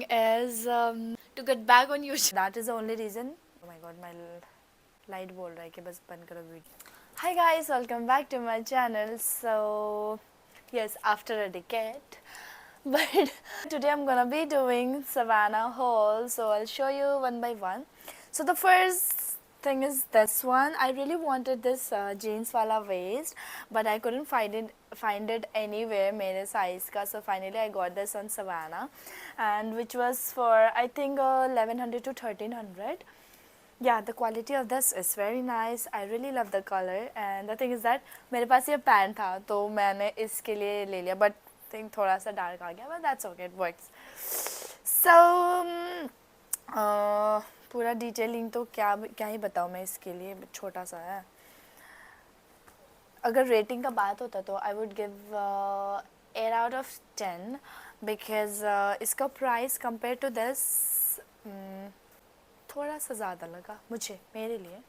is to get back on YouTube. That is the only reason. Oh my god, my light बोल रहा है कि बस बंद करो video. Hi guys, welcome back to my channel. So yes, after a decade, but today I'm gonna be doing Savannah haul. So I'll show you one by one. So the first thing is this one. I really wanted this jeans wala waist, but I couldn't find it anywhere मेरे size का. So finally I got this on Savannah, and which was for I think 1100 to 1300. Yeah, the quality of this is very nice. I really love the color, and the thing is that मेरे पास ये pant था तो मैंने इसके लिए ले लिया, but think थोड़ा सा डार्क आ गया, but that's okay, it works. So पूरा डिटेलिंग तो क्या ही बताऊँ मैं, इसके लिए छोटा सा है. अगर रेटिंग का बात होता तो I would give 8 out of 10 because इसका प्राइस कंपेयर टू दिस थोड़ा सा ज़्यादा लगा मुझे, मेरे लिए.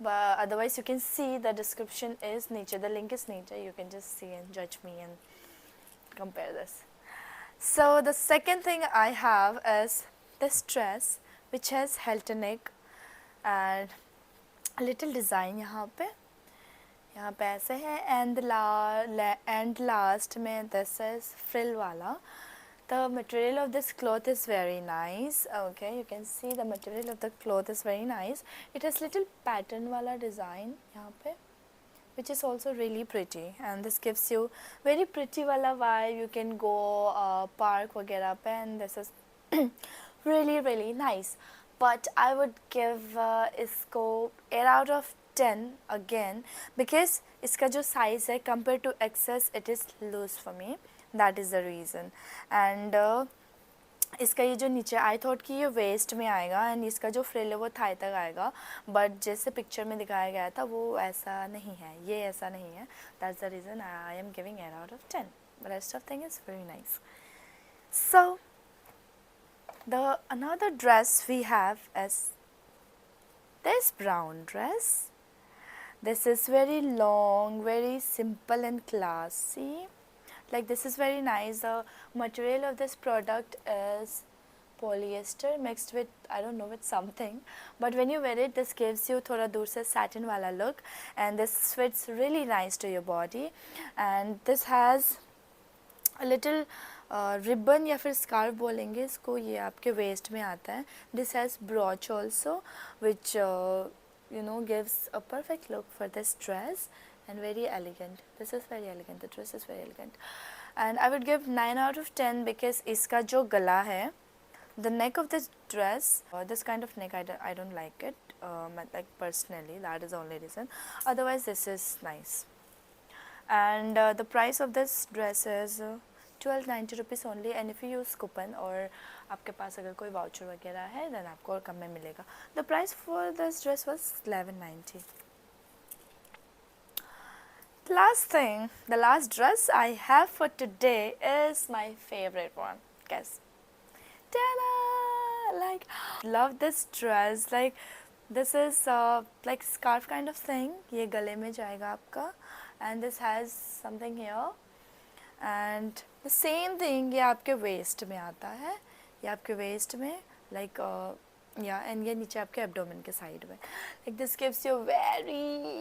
But otherwise you can see the description is नीचे, the link is नीचे, you can just see and judge me and compare this. So the second thing I have is this dress which has halter neck and a little design यहाँ पे ऐसे है, and last में this is frill वाला. The material of this cloth is very nice. Okay, you can see the material of the cloth is very nice. It has little pattern wala design यहाँ पे, which is also really pretty, and this gives you very pretty wala vibe. You can go park वगैरह पे, and this is really nice. But I would give इसको 8 out of 10 again because इसका जो size है compared to XS, it is loose for me. That is the reason. And इसका ये जो नीचे, आई थॉट कि ये वेस्ट में आएगा एंड इसका जो फ्रिल है वो थाई तक आएगा, बट जैसे पिक्चर में दिखाया गया था वो ऐसा नहीं है, ये ऐसा नहीं है. That's the reason I am giving 8 out of 10. Rest of thing is very nice. So the another dress we have is this brown dress. This is very long, very simple and classy. Like this is very nice. The material of this product is polyester mixed with, I don't know, with something, but when you wear it, this gives you thoda dur se satin wala look, and this fits really nice to your body. And this has a little ribbon या फिर scarf बोलेंगे इसको, ये आपके waist में आता है. This has brooch also, which you know, gives a perfect look for this dress and very elegant. This is very elegant. The dress is very elegant, and I would give 9 out of 10 because इसका जो गला है, the neck of this dress, this kind of neck I don't like it, like personally, that is the only reason. Otherwise this is nice. And the price of this dress is 1290 rupees only, and if you use coupon और आपके पास अगर कोई voucher वगैरह है then आपको और कम में मिलेगा. The price for this dress was 1190. Last thing, the last dress I have for today is my favorite one. Guess. Ta-da! Like, love this dress. Like, this is like scarf kind of thing. ये गले में जाएगा आपका, and this has something here. And the same thing ये आपके waist में आता है, ये आपके waist में like yeah, and ये नीचे आपके abdomen के side में. Like this gives you very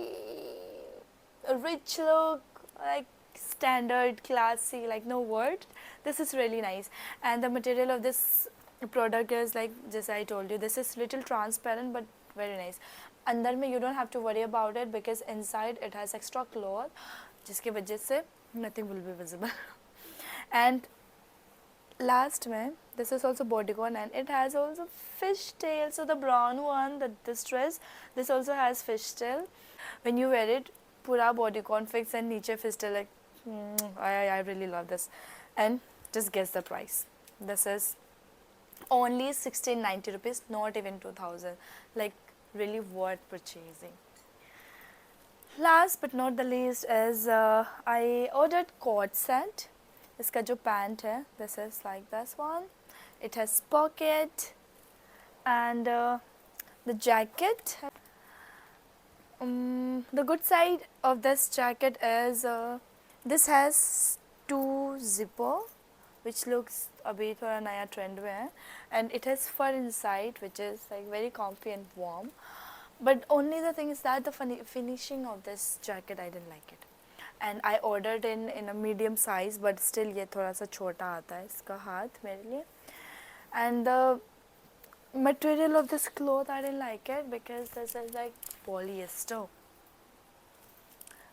rich look, like standard, classy, like no word. This is really nice, and the material of this product is like, just I told you, this is little transparent but very nice. अंदर में you don't have to worry about it because inside it has extra cloth, जिसके वजह से nothing will be visible. And last में, this is also bodycon, and it has also fishtail. So the brown one, this dress, this also has fishtail. When you wear it, पूरा bodycon fix and नीचे fishtail, like I really love this. And just guess the price. This is only 1690 rupees, not even 2000. Like really worth purchasing. Last but not the least is I ordered coat set. इसका जो pant है, this is like this one. It has pocket, and the jacket. The good side of this jacket is this has 2 zipper, which looks अभी थोड़ा नया trend में है, and it has fur inside, which is like very comfy and warm. But only the thing is that the finishing of this jacket, I didn't like it. And I ordered in a medium size, but still ये थोड़ा सा छोटा आता है इसका हाथ मेरे लिए. And the material of this cloth, I didn't like it because this is like polyester.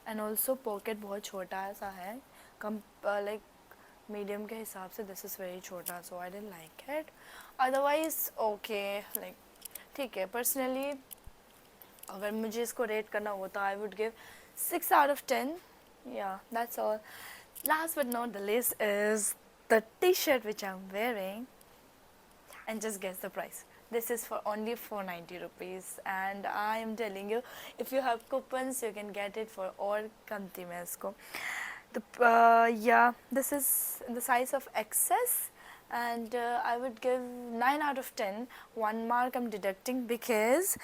And also pocket बहुत छोटा सा है, like medium के हिसाब से this is very छोटा, so I didn't like it. Otherwise okay, like ठीक है. Personally अगर मुझे इसको rate करना हो तो I would give 6 out of 10. Yeah, that's all. Last but not the least is the t-shirt which I'm wearing, and just guess the price. This is for only 490 rupees, and I am telling you, if you have coupons you can get it for और कमती में इसको. Yeah, this is in the size of XS, and I would give 9 out of 10. 1 mark I'm deducting because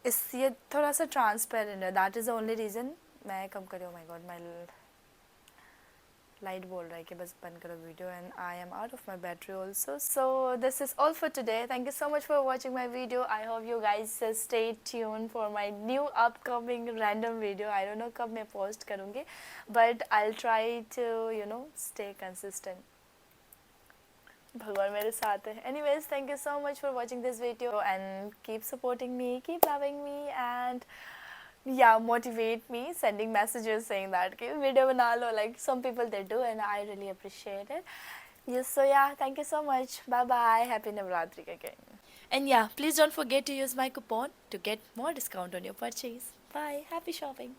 ये थोड़ा सा transparent है. That is the only reason. मैं कम करी. Oh my god, my light बोल रहा है कि बस बंद करो video, and I am out of my battery also. So this is all for today. Thank you so much for watching my video. I hope you guys stay tuned for my new upcoming random video. I don't know कब मैं post करूँगी, but I'll try to stay consistent. भगवान मेरे साथ है. Anyways, thank you so much for watching this video, and keep supporting me, keep loving me, and yeah, motivate me, sending messages saying that कि video बना लो, like some people they do, and I really appreciate it. Yes, so yeah, thank you so much. Bye bye. Happy Navratri again. And yeah, please don't forget to use my coupon to get more discount on your purchase. Bye. Happy shopping.